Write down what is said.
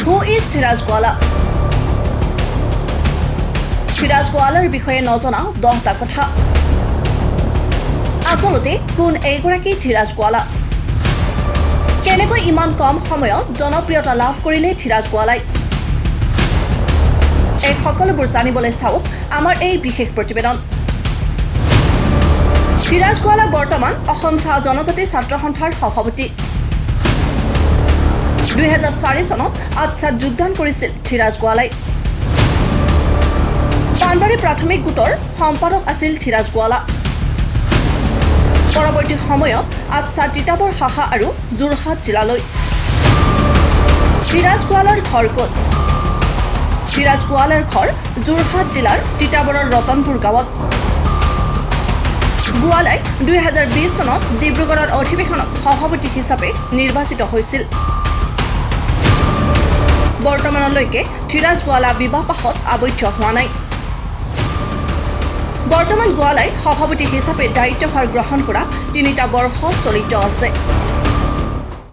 Who is Dhiraj Gwala? Dhiraj Gwalaৰ বিষয়ে নজনা 10টা কথা। আচলতে কোন এইগৰাকী ধীৰাজ গোৱালা? কেনেকৈ ইমান কম সময়ত জনপ্ৰিয়তা লাভ কৰিলে ধীৰাজ গোৱালাই? এই সকলোবোৰ জানিবলৈ চাওক আমাৰ এই বিশেষ প্ৰতিবেদন। ধীৰাজ গোৱালা বৰ্তমান অসম চাহ জনজাতি ছাত্ৰ সন্থাৰ সভাপতি। 2004 চনত আটছাত যোগদান কৰিছিল ধীৰাজ গোৱালাই। পানবাৰী প্ৰাথমিক গোটৰ সম্পাদক আছিল ধীৰাজ গোৱালা। পৰৱৰ্তী সময়ত আটছা তিতাবৰ শাখা আৰু যোৰহাট জিলালৈ। ধীৰাজ গোৱালাৰ ঘৰ ক'ত? ধীৰাজ গোৱালাৰ ঘৰ যোৰহাট জিলাৰ তিতাবৰৰ ৰতনপুৰ গাঁৱত। গোৱালাই 2020 চনত ডিব্ৰুগড়ৰ অধিৱেশনত সভাপতি হিচাপে নিৰ্বাচিত হৈছিল। বৰ্তমানলৈকে ধীৰাজ গোৱালা বিবাহপাশত আবদ্ধ হোৱা নাই। বৰ্তমান গোৱালাই সভাপতি হিচাপে দায়িত্বভাৰ গ্ৰহণ কৰা 3টা বৰ্ষ চলিত আছে।